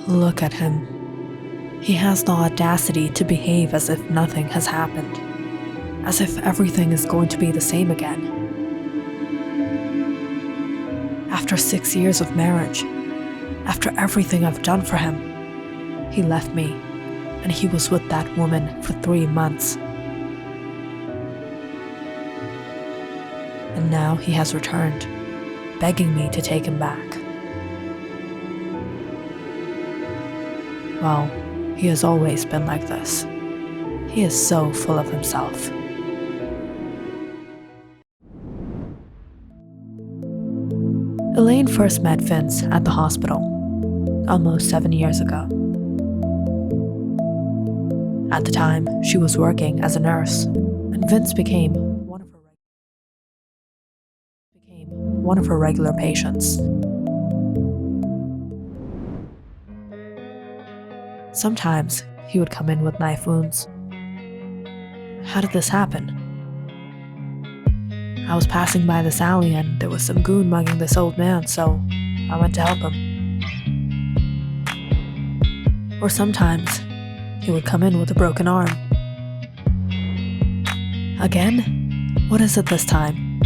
Look at him. He has the audacity to behave as if nothing has happened, as if everything is going to be the same again. After 6 years of marriage, after everything I've done for him, he left me, and he was with that woman for 3 months. And now he has returned, begging me to take him back. Well, he has always been like this. He is so full of himself. Elaine first met Vince at the hospital, almost 7 years ago. At the time, she was working as a nurse, and Vince became one of her regular patients. Sometimes, he would come in with knife wounds. How did this happen? I was passing by this alley and there was some goon mugging this old man, so I went to help him. Or sometimes, he would come in with a broken arm. Again? What is it this time?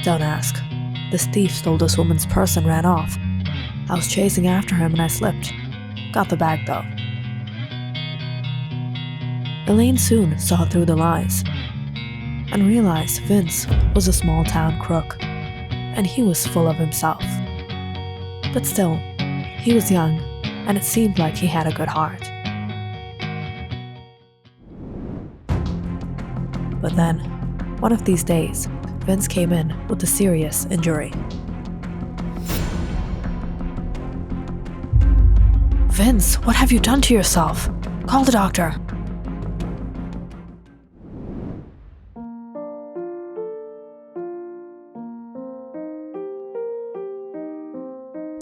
Don't ask. This thief stole this woman's purse and ran off. I was chasing after him and I slipped. Got the bag though. Elaine soon saw through the lies and realized Vince was a small-town crook, and he was full of himself. But still, he was young, and it seemed like he had a good heart. But then, one of these days, Vince came in with a serious injury. Vince, what have you done to yourself? Call the doctor.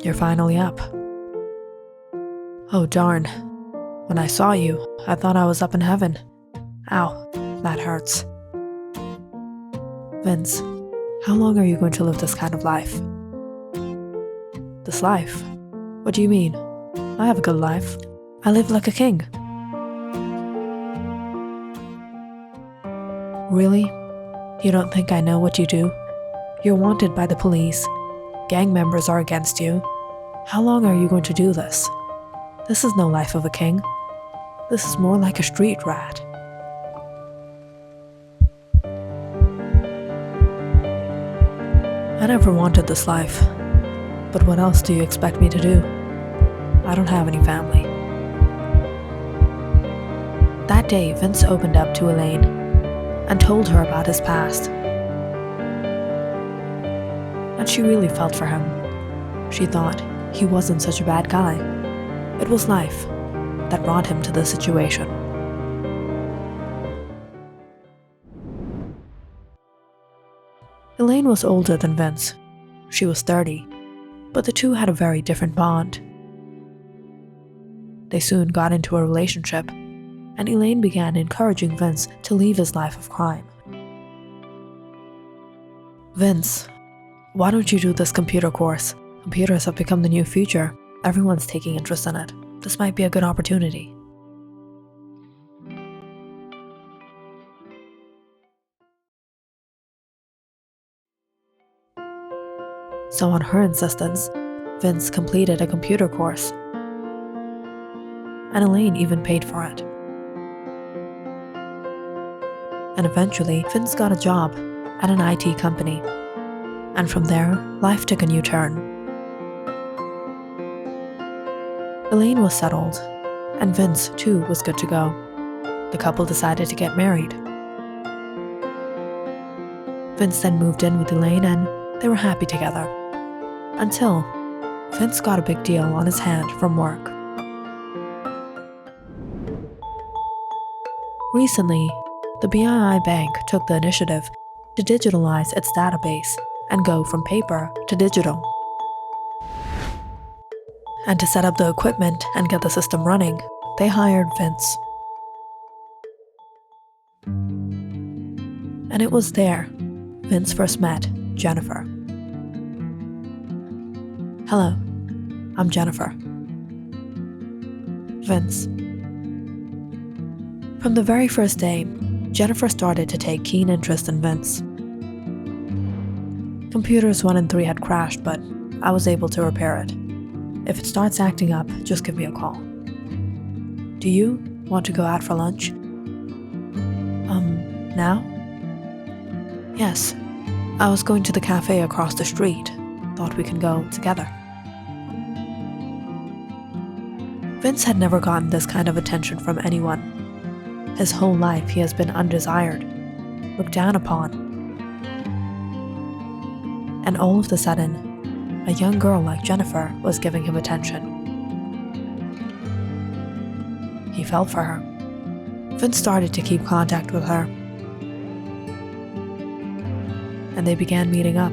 You're finally up. Oh darn. When I saw you, I thought I was up in heaven. Ow, that hurts. Vince, how long are you going to live this kind of life? This life? What do you mean? I have a good life. I live like a king. Really? You don't think I know what you do? You're wanted by the police. Gang members are against you. How long are you going to do this? This is no life of a king. This is more like a street rat. I never wanted this life. But what else do you expect me to do? I don't have any family. That day, Vince opened up to Elaine and told her about his past. And she really felt for him. She thought he wasn't such a bad guy. It was life that brought him to this situation. Elaine was older than Vince. She was 30, but the two had a very different bond. They soon got into a relationship, and Elaine began encouraging Vince to leave his life of crime. Vince, why don't you do this computer course? Computers have become the new future. Everyone's taking interest in it. This might be a good opportunity. So on her insistence, Vince completed a computer course. And Elaine even paid for it. And eventually, Vince got a job at an IT company. And from there, life took a new turn. Elaine was settled, and Vince, too, was good to go. The couple decided to get married. Vince then moved in with Elaine, and they were happy together. Until Vince got a big deal on his hand from work. Recently, the BII Bank took the initiative to digitalize its database and go from paper to digital. And to set up the equipment and get the system running, they hired Vince. And it was there Vince first met Jennifer. Hello, I'm Jennifer. Vince. From the very first day, Jennifer started to take keen interest in Vince. Computers 1 and 3 had crashed, but I was able to repair it. If it starts acting up, just give me a call. Do you want to go out for lunch? Now? Yes. I was going to the cafe across the street. Thought we can go together. Vince had never gotten this kind of attention from anyone. His whole life he has been undesired, looked down upon. And all of a sudden, a young girl like Jennifer was giving him attention. He fell for her. Vince started to keep contact with her. And they began meeting up,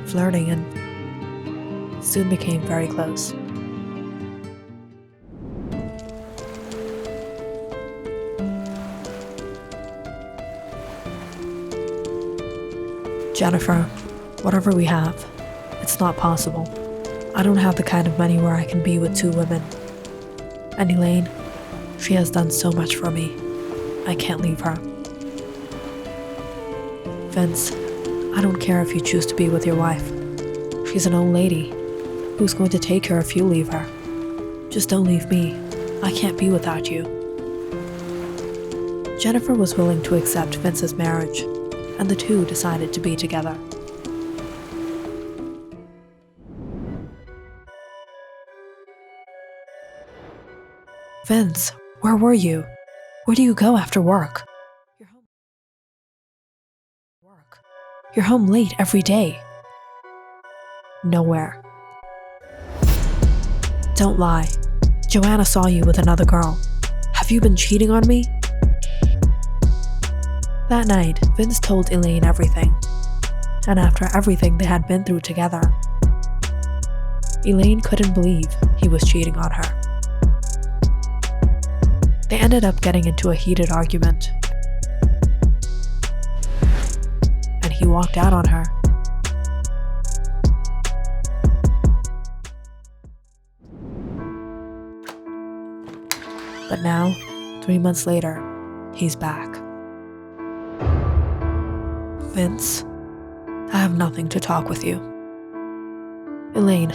flirting, and soon became very close. Jennifer, whatever we have, it's not possible. I don't have the kind of money where I can be with 2 women. And Elaine, she has done so much for me. I can't leave her. Vince, I don't care if you choose to be with your wife. She's an old lady. Who's going to take her if you leave her? Just don't leave me. I can't be without you. Jennifer was willing to accept Vince's marriage, and the two decided to be together. Vince, where were you? Where do you go after work? You're home late every day. Nowhere. Don't lie. Joanna saw you with another girl. Have you been cheating on me? That night, Vince told Elaine everything. And after everything they had been through together, Elaine couldn't believe he was cheating on her. They ended up getting into a heated argument. And he walked out on her. But now, 3 months later, he's back. Vince, I have nothing to talk with you. Elaine,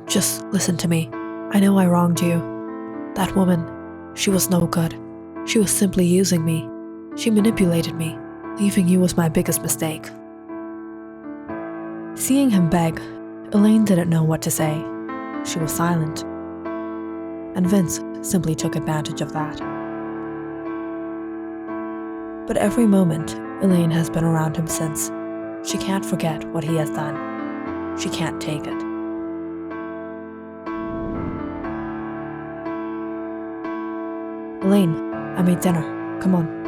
just listen to me. I know I wronged you. That woman, she was no good. She was simply using me. She manipulated me. Leaving you was my biggest mistake. Seeing him beg, Elaine didn't know what to say. She was silent. And Vince simply took advantage of that. But every moment Elaine has been around him since, she can't forget what he has done. She can't take it. Elaine, I made dinner. Come on.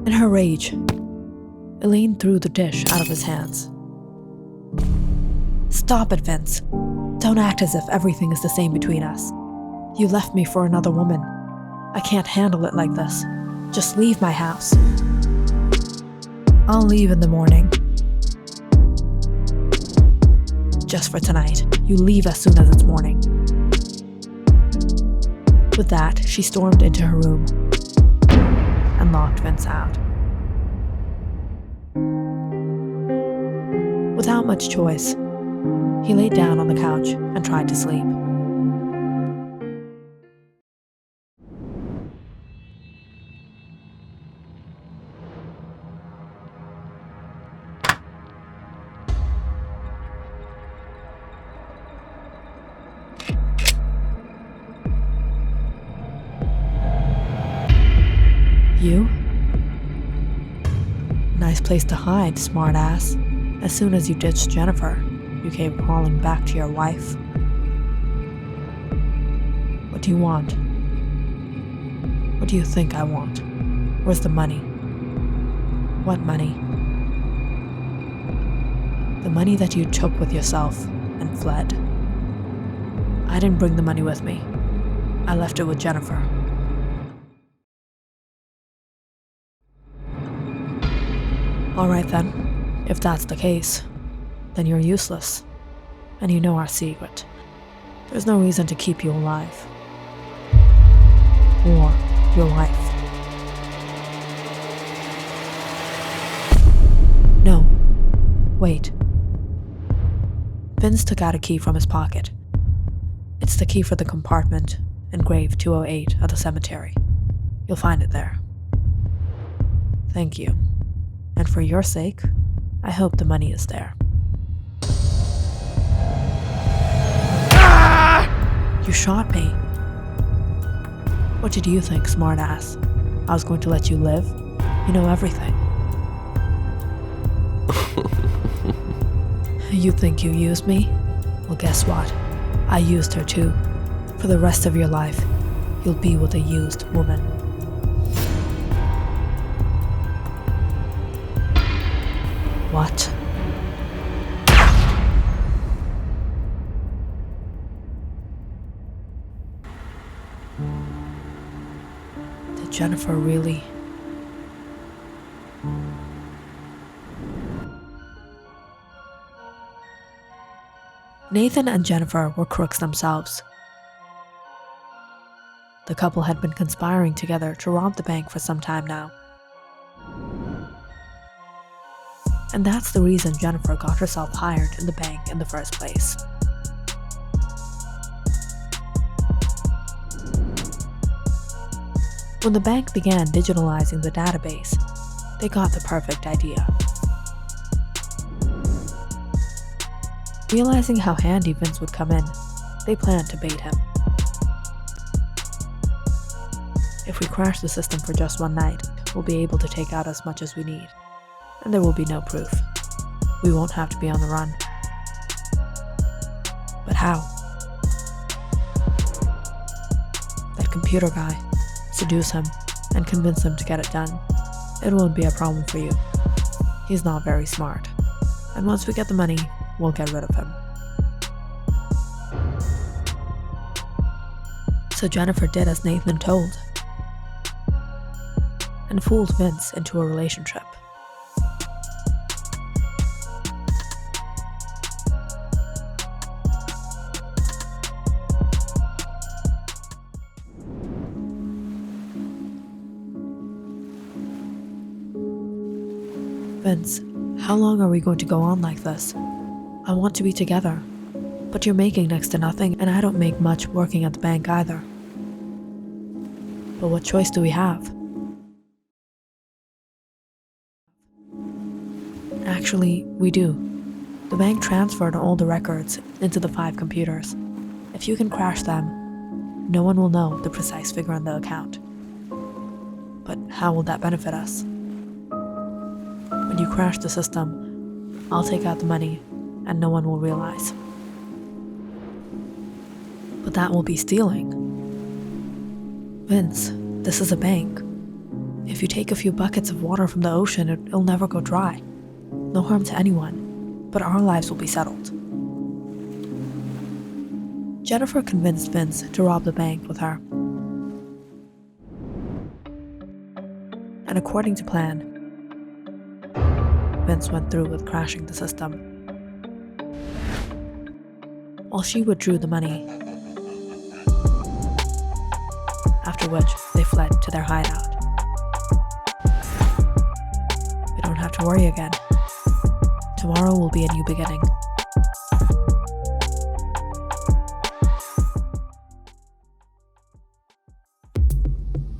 In her rage, Elaine threw the dish out of his hands. Stop it, Vince. Don't act as if everything is the same between us. You left me for another woman. I can't handle it like this. Just leave my house. I'll leave in the morning. Just for tonight. You leave as soon as it's morning. With that, she stormed into her room and locked Vince out. Without much choice, he laid down on the couch and tried to sleep. You? Nice place to hide, smartass. As soon as you ditched Jennifer, you came crawling back to your wife. What do you want? What do you think I want? Where's the money? What money? The money that you took with yourself and fled. I didn't bring the money with me. I left it with Jennifer. All right then, if that's the case, then you're useless. And you know our secret. There's no reason to keep you alive. Or your life. No. Wait. Vince took out a key from his pocket. It's the key for the compartment in grave 208 at the cemetery. You'll find it there. Thank you. And for your sake, I hope the money is there. You shot me. What did you think, smartass? I was going to let you live? You know everything. You think you used me? Well, guess what? I used her too. For the rest of your life, you'll be with a used woman. What? Did Jennifer really? Nathan and Jennifer were crooks themselves. The couple had been conspiring together to rob the bank for some time now. And that's the reason Jennifer got herself hired in the bank in the first place. When the bank began digitalizing the database, they got the perfect idea. Realizing how handy Vince would come in, they planned to bait him. If we crash the system for just one night, we'll be able to take out as much as we need, and there will be no proof. We won't have to be on the run. But how? That computer guy. Seduce him and convince him to get it done. It won't be a problem for you. He's not very smart. And once we get the money, we'll get rid of him. So Jennifer did as Nathan told, and fooled Vince into a relationship. Vince, how long are we going to go on like this? I want to be together, but you're making next to nothing and I don't make much working at the bank either. But what choice do we have? Actually, we do. The bank transferred all the records into the 5 computers. If you can crash them, no one will know the precise figure on the account. But how will that benefit us? When you crash the system, I'll take out the money and no one will realize. But that will be stealing. Vince, this is a bank. If you take a few buckets of water from the ocean, it'll never go dry. No harm to anyone, but our lives will be settled. Jennifer convinced Vince to rob the bank with her. And according to plan, Vince went through with crashing the system, while she withdrew the money, after which they fled to their hideout. We don't have to worry again. Tomorrow will be a new beginning.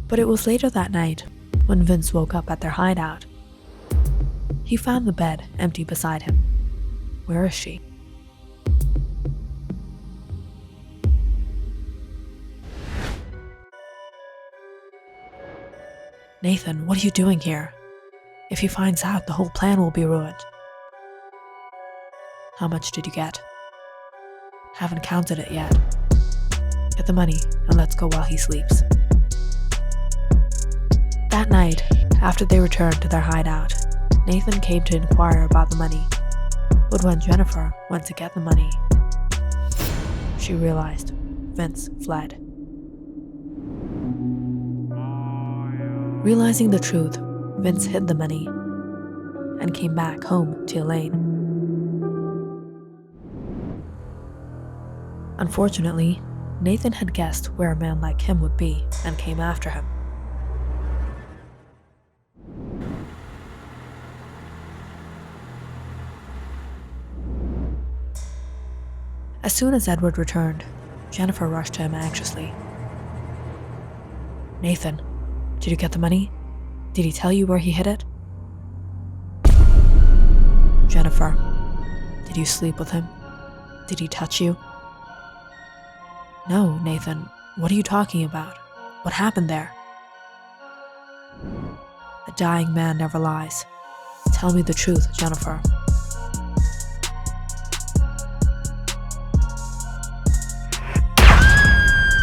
But it was later that night, when Vince woke up at their hideout, he found the bed empty beside him. Where is she? Nathan, what are you doing here? If he finds out, the whole plan will be ruined. How much did you get? Haven't counted it yet. Get the money and let's go while he sleeps. That night, after they returned to their hideout, Nathan came to inquire about the money, but when Jennifer went to get the money, she realized Vince fled. Realizing the truth, Vince hid the money and came back home to Elaine. Unfortunately, Nathan had guessed where a man like him would be and came after him. As soon as Edward returned, Jennifer rushed to him anxiously. "Nathan, did you get the money? Did he tell you where he hid it?" "Jennifer, did you sleep with him? Did he touch you?" "No, Nathan, what are you talking about? What happened there?" "A dying man never lies. Tell me the truth, Jennifer."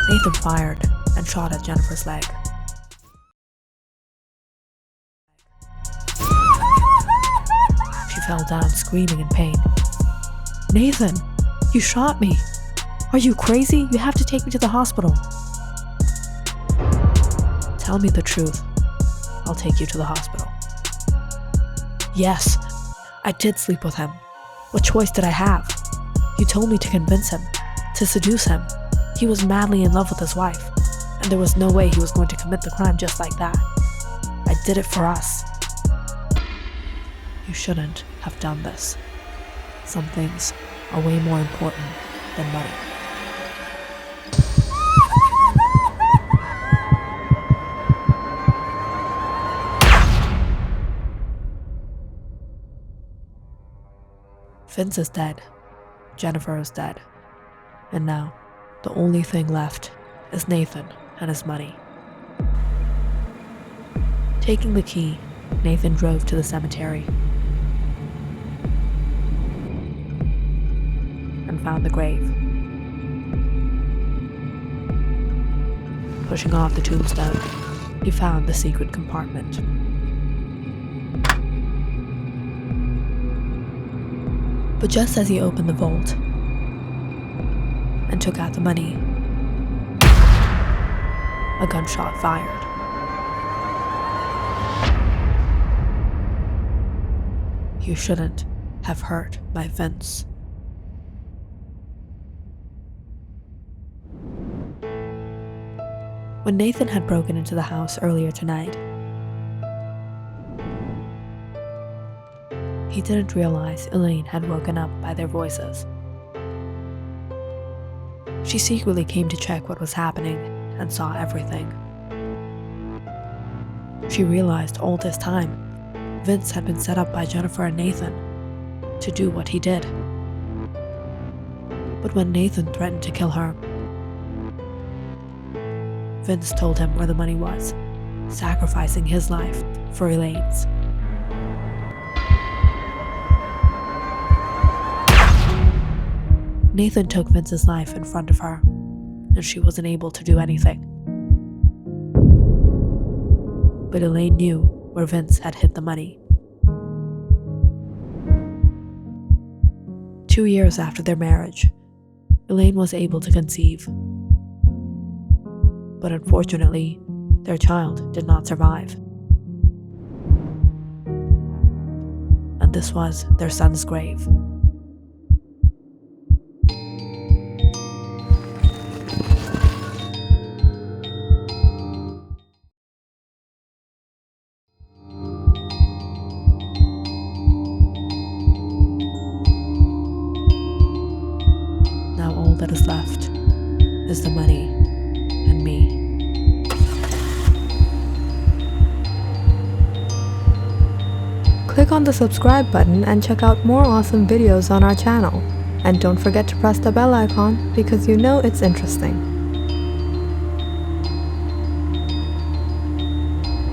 Nathan fired and shot at Jennifer's leg. She fell down screaming in pain. "Nathan, you shot me! Are you crazy? You have to take me to the hospital." "Tell me the truth. I'll take you to the hospital." "Yes, I did sleep with him. What choice did I have? You told me to convince him, to seduce him. He was madly in love with his wife, and there was no way he was going to commit the crime just like that. I did it for us." "You shouldn't have done this. Some things are way more important than money." Vince is dead. Jennifer is dead. And now, the only thing left is Nathan and his money. Taking the key, Nathan drove to the cemetery and found the grave. Pushing off the tombstone, he found the secret compartment. But just as he opened the vault and took out the money, a gunshot fired. "You shouldn't have hurt my Vince." When Nathan had broken into the house earlier tonight, he didn't realize Elaine had woken up by their voices. She secretly came to check what was happening and saw everything. She realized all this time, Vince had been set up by Jennifer and Nathan to do what he did. But when Nathan threatened to kill her, Vince told him where the money was, sacrificing his life for Elaine's. Nathan took Vince's knife in front of her, and she wasn't able to do anything. But Elaine knew where Vince had hid the money. 2 years after their marriage, Elaine was able to conceive. But unfortunately, their child did not survive. And this was their son's grave. Now all that is left is the money and me. Click on the subscribe button and check out more awesome videos on our channel. And don't forget to press the bell icon because you know it's interesting.